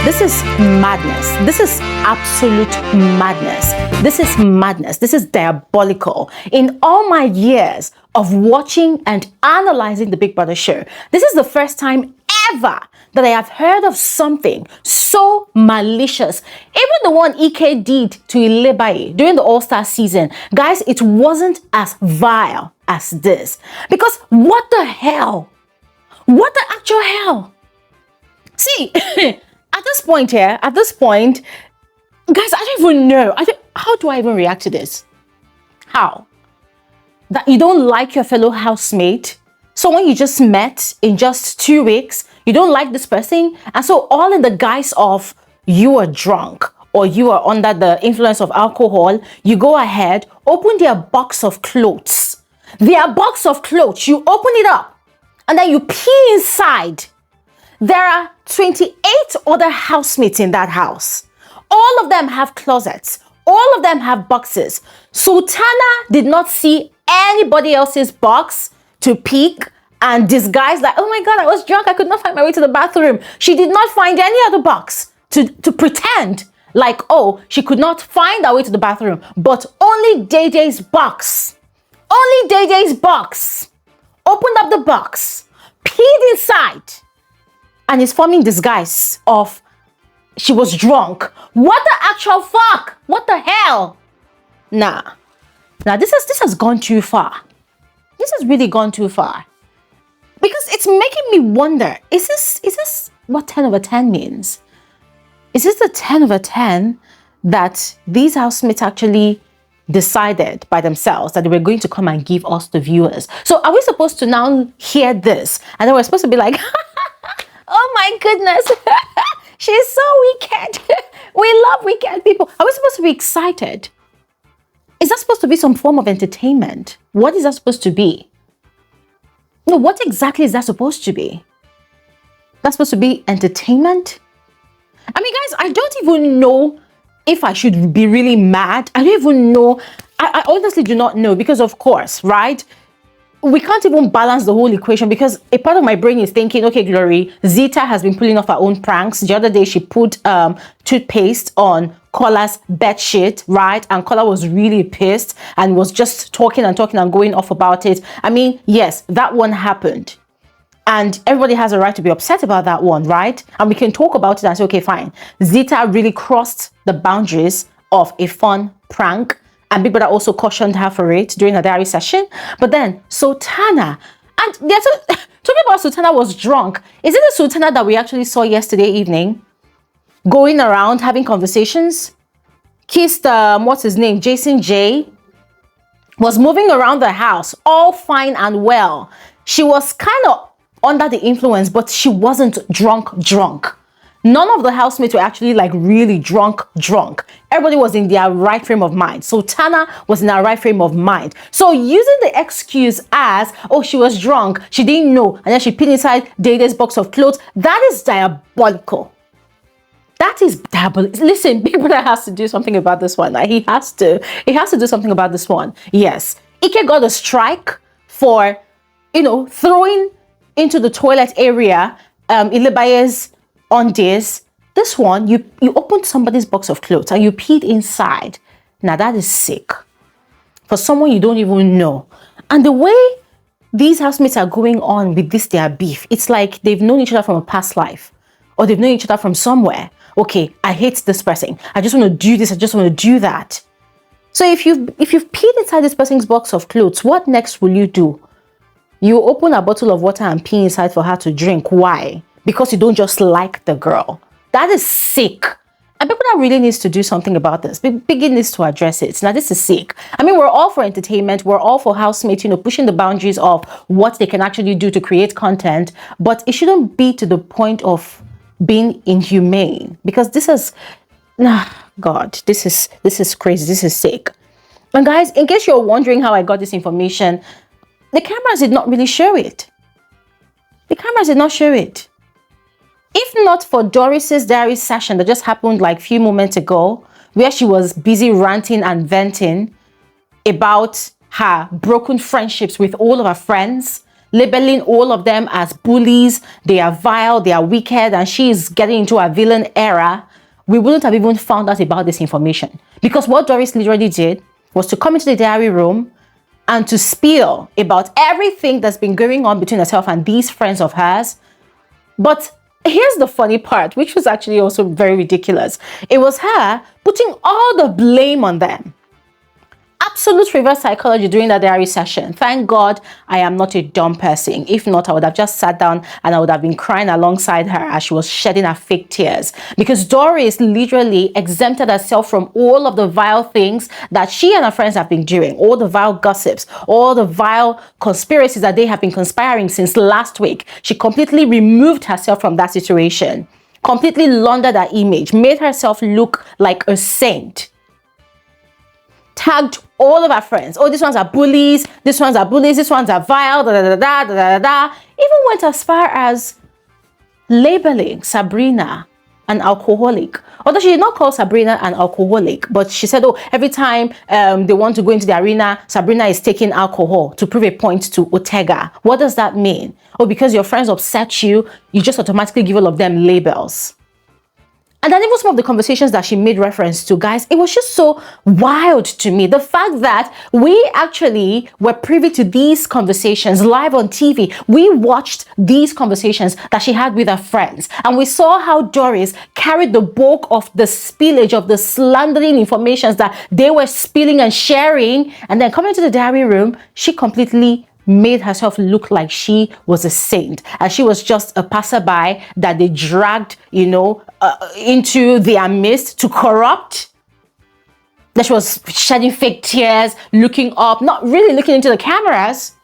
This is madness. This is absolute madness. This is madness. This is diabolical. In all my years of watching and analyzing the Big Brother show, this is the first time ever that I have heard of something so malicious. Even the one EK did to Ilebaye during the All-Star season, guys, it wasn't as vile as this. Because what the hell? What the actual hell? See, at this point, guys, I don't even know. How do I even react to this? How? That you don't like your fellow housemate, someone you just met in just 2 weeks, you don't like this person, and so all in the guise of you are drunk or you are under the influence of alcohol, you go ahead, open their box of clothes. Their box of clothes, you open it up, and then you pee inside. There are 28 other housemates in that house. All of them have closets. All of them have boxes. Sultana did not see anybody else's box to peek and disguise like, oh my God, I was drunk. I could not find my way to the bathroom. She did not find any other box to pretend like, oh, she could not find her way to the bathroom. But only DEDE'S box. Only DEDE'S box. Opened up the box. Peed inside. And is forming disguise of she was drunk. What the actual fuck? What the hell? Nah, this has gone too far. This has really gone too far. Because it's making me wonder, is this what 10 over 10 means? Is this the 10 over 10 that these housemates actually decided by themselves that they were going to come and give us the viewers? So are we supposed to now hear this and then we're supposed to be like, oh my goodness, she's so wicked. We love wicked people. Are we supposed to be excited? Is that supposed to be some form of entertainment? What is that supposed to be? No, what exactly is that supposed to be? That's supposed to be entertainment? I mean, guys, I don't even know if I should be really mad. I don't even know. I honestly do not know because, of course, right? We can't even balance the whole equation because a part of my brain is thinking, okay, Glory, Zita has been pulling off her own pranks. The other day, she put toothpaste on Kola's bed sheet, right? And Kola was really pissed and was just talking and going off about it. I mean, yes, that one happened. And everybody has a right to be upset about that one, right? And we can talk about it and say, okay, fine. Zita really crossed the boundaries of a fun prank. And Big Brother also cautioned her for it during her diary session. But then Sultana, and they're talking about Sultana was drunk. Is it the Sultana that we actually saw yesterday evening? Going around having conversations? Kissed, what's his name? Jason J. Was moving around the house, all fine and well. She was kind of under the influence, but she wasn't drunk. None of the housemates were actually like really drunk. Everybody was in their right frame of mind. So Sultana was in her right frame of mind. So using the excuse as, oh, she was drunk, she didn't know, and then she peed inside DEDE'S box of clothes, that is diabolical. That is diabolical. Listen, Big Brother has to do something about this one. Like, he has to do something about this one. Yes. Ike got a strike for, throwing into the toilet area Ilebaye's on this one, you opened somebody's box of clothes and you peed inside. Now that is sick. For someone you don't even know. And the way these housemates are going on with their beef, it's like they've known each other from a past life. Or they've known each other from somewhere. Okay, I hate this person. I just want to do this. I just want to do that. So if you've peed inside this person's box of clothes, what next will you do? You open a bottle of water and pee inside for her to drink. Why? Because you don't just like the girl. That is sick. And people that really needs to do something about this. Biggie needs to address it. Now, this is sick. I mean, we're all for entertainment. We're all for housemates, pushing the boundaries of what they can actually do to create content. But it shouldn't be to the point of being inhumane. Because this is, God, this is crazy. This is sick. And guys, in case you're wondering how I got this information, the cameras did not really show it. The cameras did not show it. If not for Doris's diary session that just happened like a few moments ago, where she was busy ranting and venting about her broken friendships with all of her friends, labeling all of them as bullies, they are vile, they are wicked, and she is getting into a villain era, we wouldn't have even found out about this information. Because what Doris literally did was to come into the diary room and to spill about everything that's been going on between herself and these friends of hers. But here's the funny part, which was actually also very ridiculous. It was her putting all the blame on them. Absolute reverse psychology during that diary session. Thank God I am not a dumb person. If not, I would have just sat down and I would have been crying alongside her as she was shedding her fake tears. Because Doris literally exempted herself from all of the vile things that she and her friends have been doing. All the vile gossips, all the vile conspiracies that they have been conspiring since last week. She completely removed herself from that situation. Completely laundered her image. Made herself look like a saint. Tagged all of our friends. Oh, these ones are bullies. These ones are bullies. These ones are vile. Da, da, da, da, da, da, da. Even went as far as labeling Sabrina an alcoholic. Although she did not call Sabrina an alcoholic, but she said, oh, every time they want to go into the arena, Sabrina is taking alcohol to prove a point to Ortega. What does that mean? Oh, because your friends upset you, you just automatically give all of them labels. And then even some of the conversations that she made reference to, guys, it was just so wild to me. The fact that we actually were privy to these conversations live on TV. We watched these conversations that she had with her friends. And we saw how Doris carried the bulk of the spillage of the slandering information that they were spilling and sharing. And then coming to the diary room, she completely made herself look like she was a saint and she was just a passerby that they dragged, into their midst to corrupt. That she was shedding fake tears, looking up, not really looking into the cameras,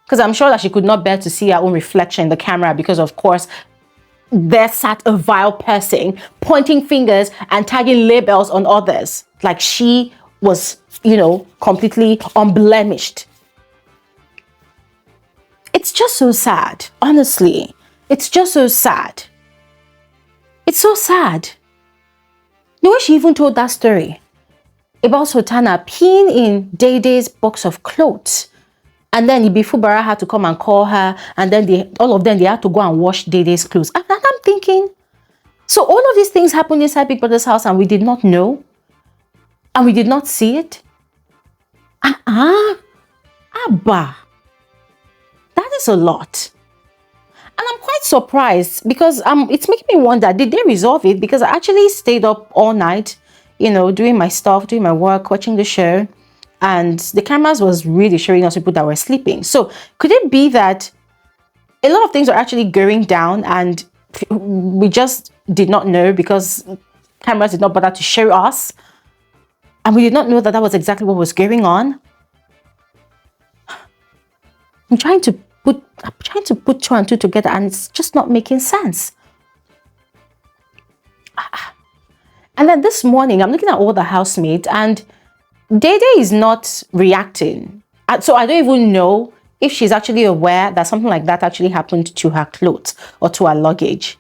because I'm sure that she could not bear to see her own reflection in the camera because, of course, there sat a vile person pointing fingers and tagging labels on others like she was, completely unblemished. It's just so sad, honestly. It's just so sad. It's so sad. The way she even told that story about Sultana peeing in DEDE'S box of clothes. And then Ibifubara had to come and call her. And then all of them, they had to go and wash DEDE'S clothes. And I'm thinking, so all of these things happened inside Big Brother's house and we did not know? And we did not see it? Abba. That is a lot. And I'm quite surprised because it's making me wonder, did they resolve it? Because I actually stayed up all night, doing my stuff, doing my work, watching the show. And the cameras was really showing us people that were sleeping. So could it be that a lot of things are actually going down and we just did not know because cameras did not bother to show us? And we did not know that that was exactly what was going on? I'm trying to put two and two together and it's just not making sense. And then this morning, I'm looking at all the housemates and Dede is not reacting. So I don't even know if she's actually aware that something like that actually happened to her clothes or to her luggage.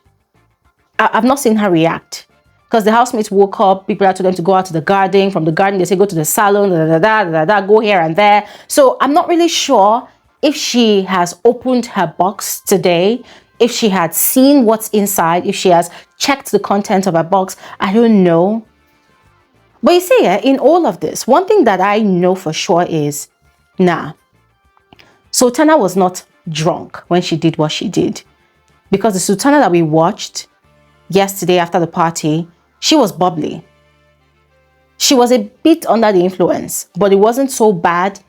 I've not seen her react. Because the housemates woke up, Big Brother told them to go out to the garden. From the garden, they say go to the salon, go here and there. So I'm not really sure if she has opened her box today, if she had seen what's inside, if she has checked the content of her box, I don't know. But you see, in all of this, one thing that I know for sure is, Sultana was not drunk when she did what she did. Because the Sultana that we watched yesterday after the party, she was bubbly. She was a bit under the influence, but it wasn't so bad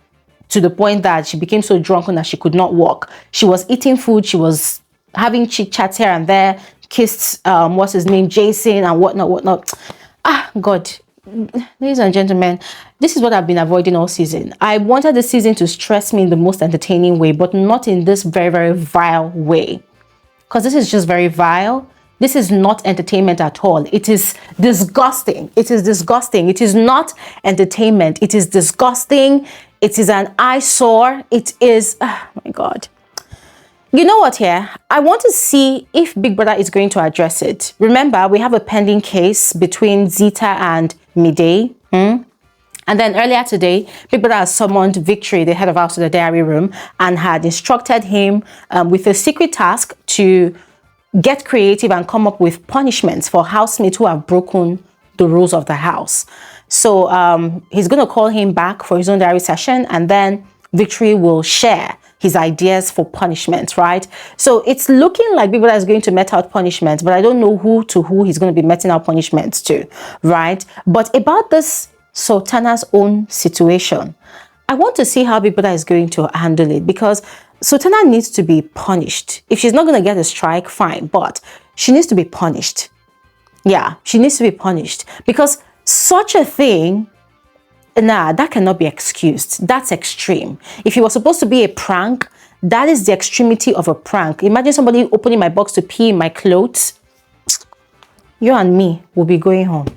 to the point that she became so drunken that she could not walk. She was eating food, she was having chit-chats here and there, kissed, what's his name, Jason and whatnot. God. Ladies and gentlemen, this is what I've been avoiding all season. I wanted the season to stress me in the most entertaining way, but not in this very, very vile way. Because this is just very vile. This is not entertainment at all. It is disgusting. It is disgusting. It is not entertainment. It is disgusting. It is an eyesore. It is, oh my God. You know what here? I want to see if Big Brother is going to address it. Remember, we have a pending case between Zita and Mide. And then earlier today, Big Brother has summoned Victory, the head of house, to the diary room and had instructed him with a secret task to get creative and come up with punishments for housemates who have broken the rules of the house. So he's going to call him back for his own diary session, and then Victory will share his ideas for punishment, right? So it's looking like Big Brother is going to met out punishments, but I don't know who he's going to be meting out punishments to, right? But about this Sultana's own situation, I want to see how Big Brother is going to handle it, because Sultana needs to be punished. If she's not going to get a strike, fine, but she needs to be punished. Yeah, she needs to be punished, because such a thing, nah, that cannot be excused. That's extreme. If it was supposed to be a prank, that is the extremity of a prank. Imagine somebody opening my box to pee in my clothes. You and me will be going home.